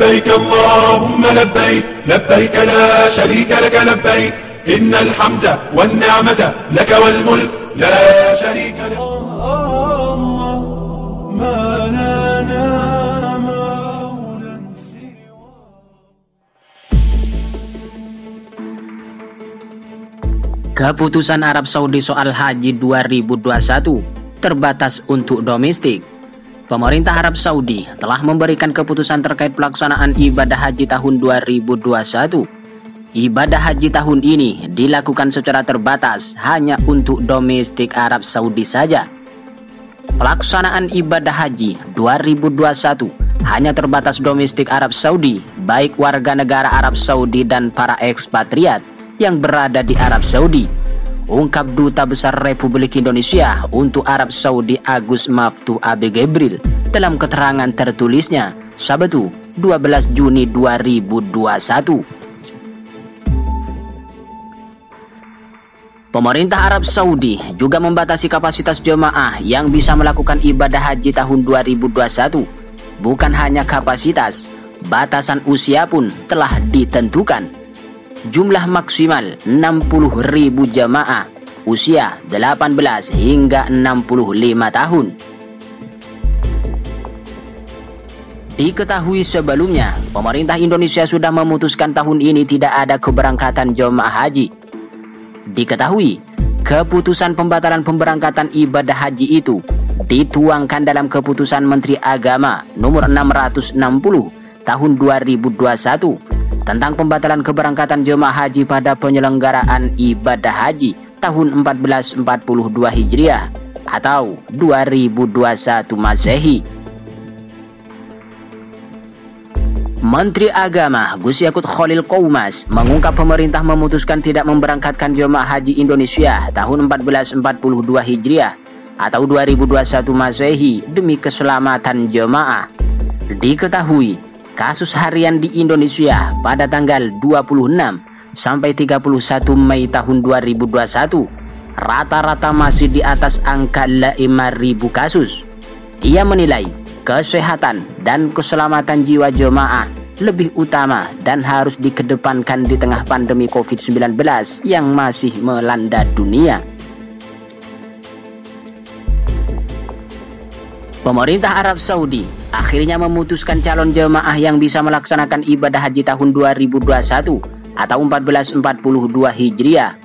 لبيك اللهم لبيك لبيك لا شريك لك لبيك إن الحمد والنعمة لك والملك لا شريك لك. ما لنا مولى سوى. Keputusan Arab Saudi soal haji 2021 terbatas untuk domestik. Pemerintah Arab Saudi telah memberikan keputusan terkait pelaksanaan ibadah haji tahun 2021. Ibadah haji tahun ini dilakukan secara terbatas hanya untuk domestik Arab Saudi saja. Pelaksanaan ibadah haji 2021 hanya terbatas domestik Arab Saudi, baik warga negara Arab Saudi dan para ekspatriat yang berada di Arab Saudi, ungkap Duta Besar Republik Indonesia untuk Arab Saudi Agus Maftuh Abe Gebril dalam keterangan tertulisnya Sabtu 12 Juni 2021. Pemerintah Arab Saudi juga membatasi kapasitas jemaah yang bisa melakukan ibadah haji tahun 2021. Bukan hanya kapasitas, batasan usia pun telah ditentukan. Jumlah maksimal 60.000 jamaah usia 18 hingga 65 tahun. Diketahui sebelumnya, pemerintah Indonesia sudah memutuskan tahun ini tidak ada keberangkatan jemaah haji. Diketahui, keputusan pembatalan pemberangkatan ibadah haji itu dituangkan dalam keputusan Menteri Agama nomor 660 tahun 2021 tentang pembatalan keberangkatan jemaah haji pada penyelenggaraan ibadah haji tahun 1442 Hijriah atau 2021 Masehi. Menteri Agama Gus Yakut Khalil Qoumas mengungkap pemerintah memutuskan tidak memberangkatkan jemaah haji Indonesia tahun 1442 Hijriah atau 2021 Masehi demi keselamatan jemaah. Diketahui, kasus harian di Indonesia pada tanggal 26 sampai 31 Mei tahun 2021 rata-rata masih di atas angka 5.000 kasus. Ia menilai kesehatan dan keselamatan jiwa jemaah lebih utama dan harus dikedepankan di tengah pandemi COVID-19 yang masih melanda dunia. Pemerintah Arab Saudi akhirnya memutuskan calon jemaah yang bisa melaksanakan ibadah haji tahun 2021 atau 1442 Hijriah.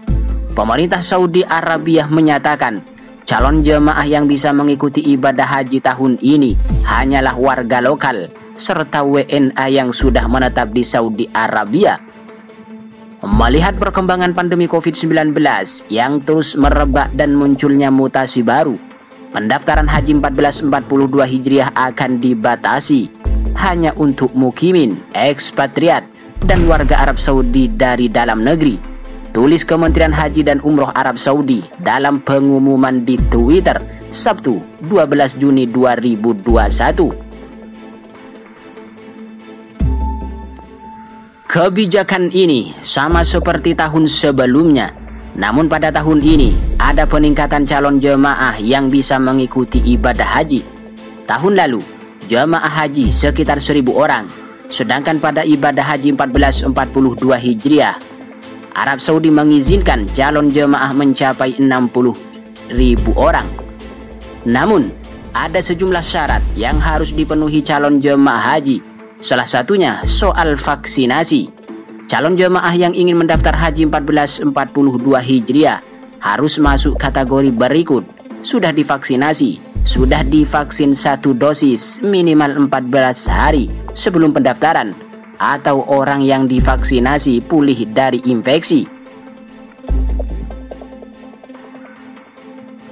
Pemerintah Saudi Arabia menyatakan calon jemaah yang bisa mengikuti ibadah haji tahun ini hanyalah warga lokal serta WNA yang sudah menetap di Saudi Arabia. Melihat perkembangan pandemi COVID-19 yang terus merebak dan munculnya mutasi baru, pendaftaran haji 1442 Hijriah akan dibatasi hanya untuk mukimin, ekspatriat, dan warga Arab Saudi dari dalam negeri, tulis Kementerian Haji dan Umroh Arab Saudi dalam pengumuman di Twitter Sabtu 12 Juni 2021. Kebijakan ini sama seperti tahun sebelumnya, namun pada tahun ini ada peningkatan calon jemaah yang bisa mengikuti ibadah haji. Tahun lalu, jemaah haji sekitar 1.000 orang, sedangkan pada ibadah haji 1442 Hijriah, Arab Saudi mengizinkan calon jemaah mencapai 60.000 orang. Namun, ada sejumlah syarat yang harus dipenuhi calon jemaah haji. Salah satunya soal vaksinasi. Calon jemaah yang ingin mendaftar haji 1442 Hijriah harus masuk kategori berikut: sudah divaksinasi, sudah divaksin 1 dosis minimal 14 hari sebelum pendaftaran, atau orang yang divaksinasi pulih dari infeksi.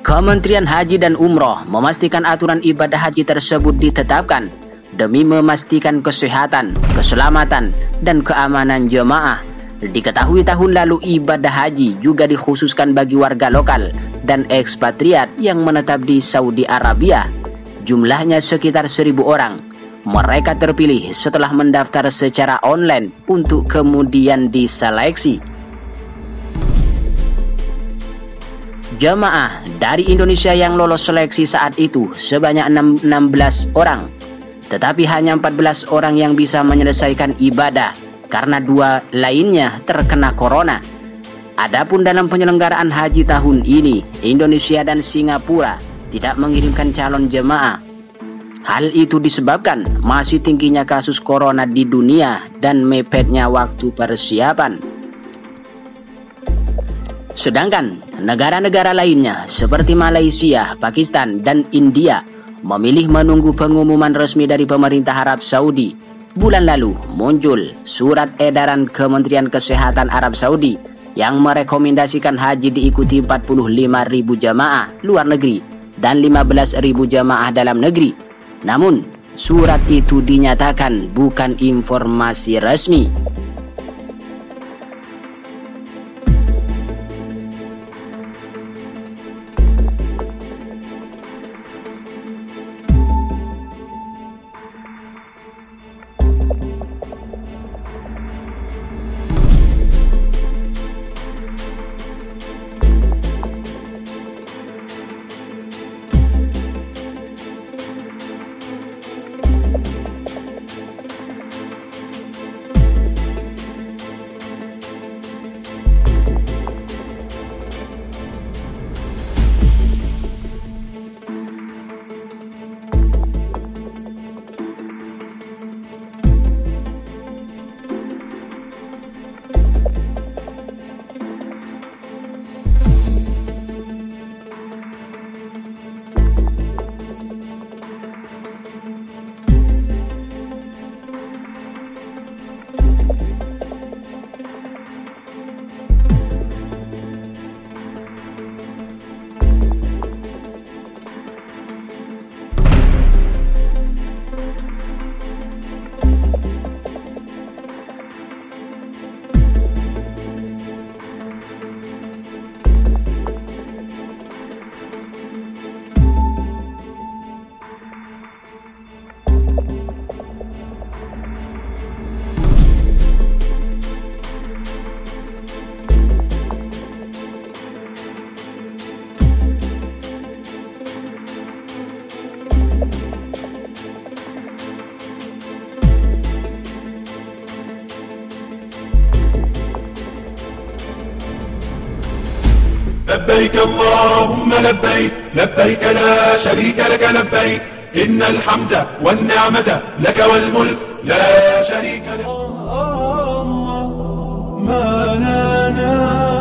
Kementerian Haji dan Umroh memastikan aturan ibadah haji tersebut ditetapkan demi memastikan kesehatan, keselamatan, dan keamanan jemaah. Diketahui tahun lalu ibadah haji juga dikhususkan bagi warga lokal dan ekspatriat yang menetap di Saudi Arabia. Jumlahnya sekitar 1.000 orang. Mereka terpilih setelah mendaftar secara online untuk kemudian diseleksi. Jemaah dari Indonesia yang lolos seleksi saat itu sebanyak 16 orang. tetapi hanya 14 orang yang bisa menyelesaikan ibadah karena 2 lainnya terkena corona. Adapun dalam penyelenggaraan haji tahun ini, Indonesia dan Singapura tidak mengirimkan calon jemaah. Hal itu disebabkan masih tingginya kasus corona di dunia dan mepetnya waktu persiapan. Sedangkan negara-negara lainnya seperti Malaysia, Pakistan, dan India memilih menunggu pengumuman resmi dari pemerintah Arab Saudi. Bulan lalu muncul surat edaran Kementerian Kesehatan Arab Saudi yang merekomendasikan haji diikuti 45.000 jamaah luar negeri dan 15.000 jamaah dalam negeri. Namun, surat itu dinyatakan bukan informasi resmi. لبيك اللهم لبيك لبيك لا شريك لك لبيك إن الحمد والنعمة لك والملك لا شريك لك. ما لنا